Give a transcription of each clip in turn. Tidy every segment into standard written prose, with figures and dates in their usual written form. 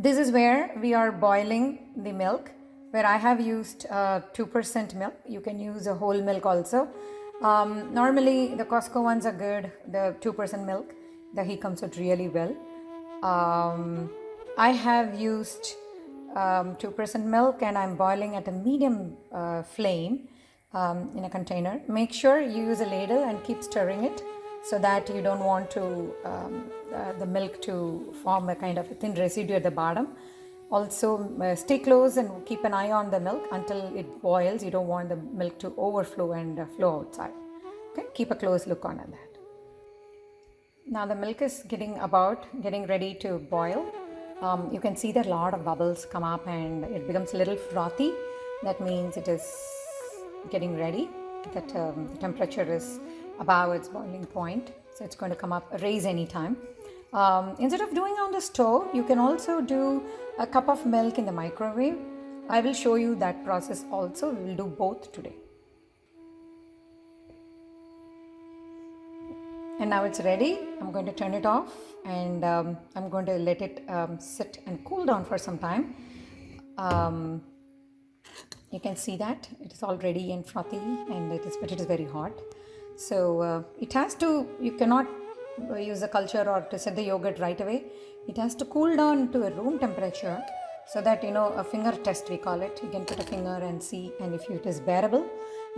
This is where we are boiling the milk, where I have used 2% milk. You can use a whole milk also. Normally the Costco ones are good, the 2% milk. The Dahi comes out really well. I have used 2% milk and I'm boiling at a medium flame in a container. Make sure you use a ladle and keep stirring it so that you don't want to the milk to form a kind of a thin residue at the bottom. Also stay close and keep an eye on the milk until it boils. You don't want the milk to overflow and flow outside. Okay, keep a close look on that. Now the milk is getting ready to boil. You can see that a lot of bubbles come up and it becomes a little frothy. That means it is getting ready, that the temperature is above its boiling point, so it's going to come up, raise any time. Instead of doing on the stove, you can also do a cup of milk in the microwave. I will show you that process also. We will do both today. And now it's ready. I'm going to turn it off and I'm going to let it sit and cool down for some time. You can see that it is all ready and frothy, and but it is very hot. So it has to, you cannot use a culture or to set the yogurt right away. It has to cool down to a room temperature so that, a finger test we call it. You can put a finger and see, and if it is bearable,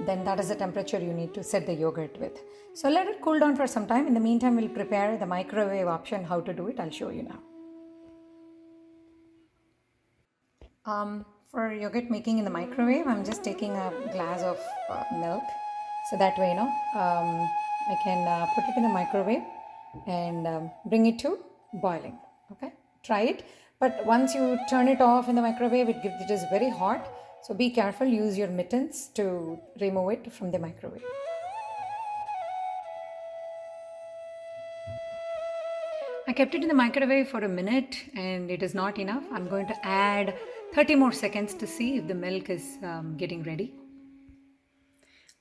then that is the temperature you need to set the yogurt with. So let it cool down for some time. In the meantime, we'll prepare the microwave option, how to do it. I'll show you now. For yogurt making in the microwave, I'm just taking a glass of milk. So that way, I can put it in the microwave and bring it to boiling. Okay, try it. But once you turn it off in the microwave, it is very hot. So be careful, use your mittens to remove it from the microwave. I kept it in the microwave for a minute and it is not enough. I'm going to add 30 more seconds to see if the milk is getting ready.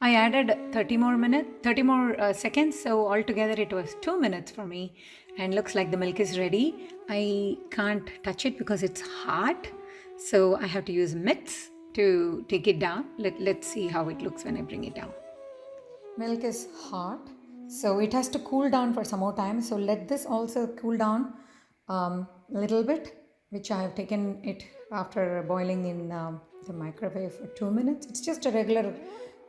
I added 30 more seconds, so altogether it was 2 minutes for me, and looks like the milk is ready. I can't touch it because it's hot, so I have to use mitts to take it down. Let's see how it looks when I bring it down. Milk is hot, so it has to cool down for some more time. So let this also cool down a little bit, which I have taken it after boiling in the microwave for 2 minutes. It's just a regular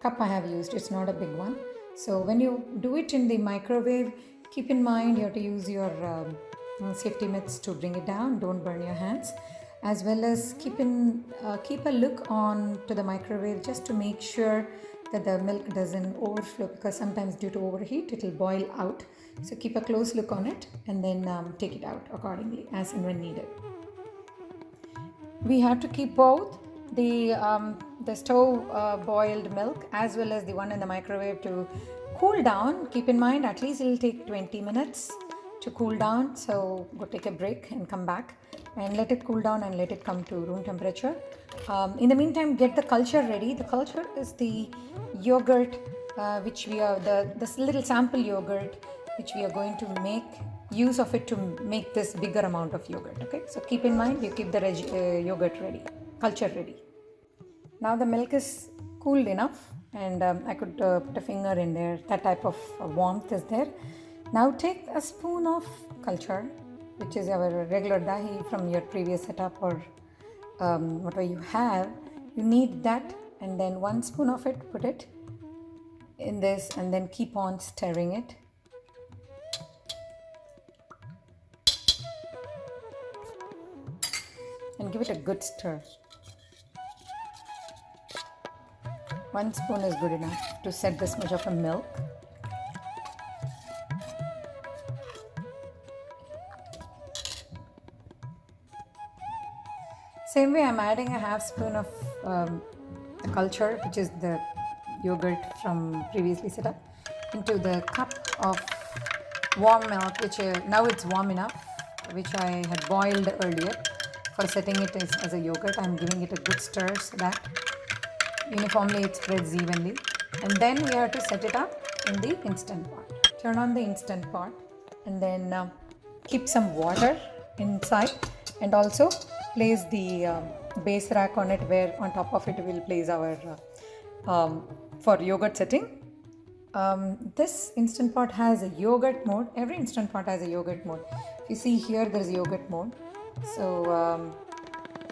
cup I have used. It's not a big one. So when you do it in the microwave, keep in mind you have to use your safety mitts to bring it down. Don't burn your hands. As well as keep a look on to the microwave just to make sure that the milk doesn't overflow, because sometimes due to overheat it will boil out. So keep a close look on it and then take it out accordingly as and when needed. We have to keep both the stove boiled milk as well as the one in the microwave to cool down. Keep in mind at least it will take 20 minutes to cool down. So go take a break and come back and let it cool down and let it come to room temperature. In the meantime, get the culture ready. The culture is the yogurt which we are, this little sample yogurt which we are going to make use of it to make this bigger amount of yogurt. Okay, so keep in mind you keep the yogurt ready, culture ready. Now the milk is cooled enough and I could put a finger in there. That type of warmth is there. Now take a spoon of culture, which is our regular dahi from your previous setup or whatever you have. You need that, and then 1 spoon of it, put it in this and then keep on stirring it. And give it a good stir. 1 spoon is good enough to set this much of a milk. Same way, I'm adding a half spoon of the culture, which is the yogurt from previously set up, into the cup of warm milk, which now it's warm enough, which I had boiled earlier. For setting it as a yogurt, I'm giving it a good stir so that uniformly it spreads evenly. And then we have to set it up in the instant pot. Turn on the instant pot and then keep some water inside and also place the base rack on it, where on top of it we'll place our for yogurt setting. This instant pot has a yogurt mode. Every instant pot has a yogurt mode. If you see here, there is yogurt mode. So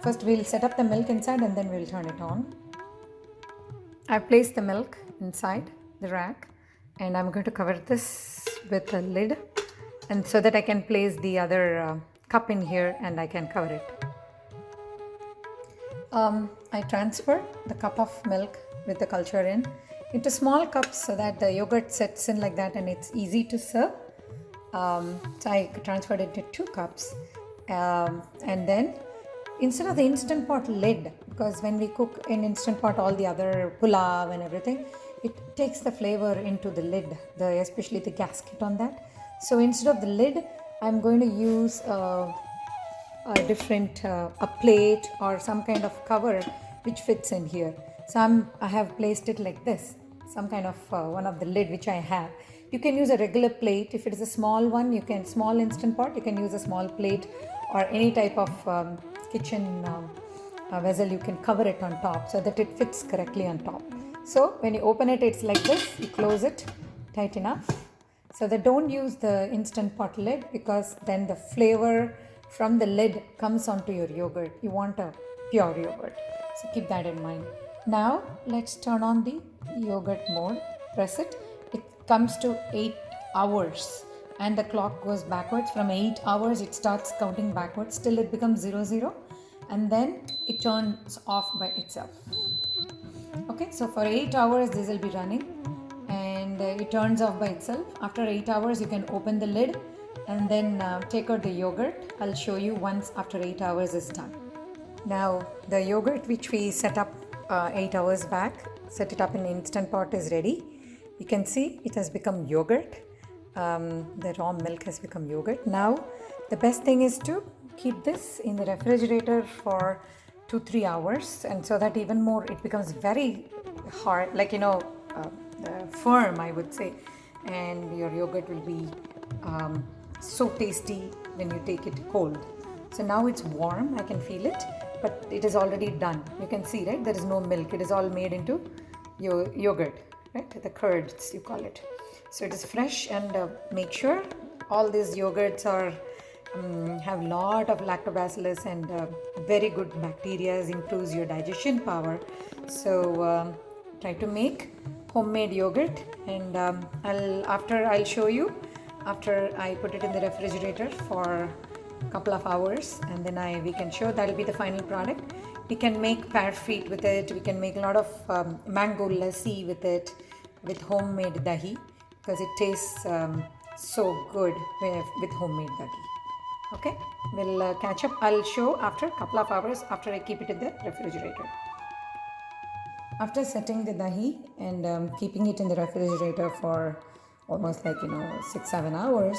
first we'll set up the milk inside and then we'll turn it on. I've placed the milk inside the rack and I'm going to cover this with a lid, and so that I can place the other cup in here and I can cover it. I transfer the cup of milk with the culture in into small cups so that the yogurt sets in like that and it's easy to serve. So I transferred it to 2 cups, and then instead of the instant pot lid, because when we cook in instant pot all the other pulav and everything, it takes the flavor into the lid, especially the gasket on that. So instead of the lid, I'm going to use a different a plate or some kind of cover which fits in here. So I have placed it like this, some kind of one of the lid which I have. You can use a regular plate. If it is a small one, small instant pot, you can use a small plate or any type of kitchen vessel. You can cover it on top so that it fits correctly on top. So when you open it, it's like this. You close it tight enough. So that don't use the instant pot lid, because then the flavor from the lid comes onto your yogurt. You want a pure yogurt. So keep that in mind. Now let's turn on the yogurt mode. Press it. It comes to 8 hours and the clock goes backwards. From 8 hours it starts counting backwards till it becomes 00, and then it turns off by itself. Okay, so for 8 hours this will be running and it turns off by itself. After 8 hours you can open the lid and then take out the yogurt. I'll show you once after 8 hours is done. Now the yogurt which we set up 8 hours back, set it up in instant pot, is ready. You can see it has become yogurt. The raw milk has become yogurt. Now the best thing is to keep this in the refrigerator for 2-3 hours, and so that even more it becomes very hard, like firm, I would say, and your yogurt will be so tasty when you take it cold. So now it's warm, I can feel it, but it is already done. You can see, right, there is no milk. It is all made into yogurt, right, the curds you call it. So it is fresh, and make sure all these yogurts are have lot of lactobacillus and very good bacteria, improves your digestion power. So try to make homemade yogurt, and I'll show you after I put it in the refrigerator for a couple of hours, and then we can show that will be the final product. We can make parfait with it. We can make a lot of mango lassi with it, with homemade dahi, because it tastes so good with homemade dahi. Okay, we'll catch up. I'll show after a couple of hours after I keep it in the refrigerator. After setting the dahi and keeping it in the refrigerator for almost 6-7 hours,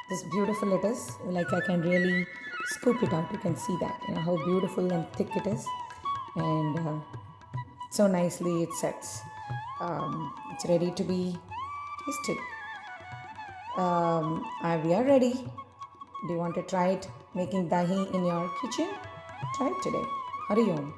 this beautiful it is. Like, I can really scoop it out. You can see that, how beautiful and thick it is, and so nicely it sets. It's ready to be tasted. We are ready. Do you want to try it, making dahi in your kitchen? Try it today. Hari Om.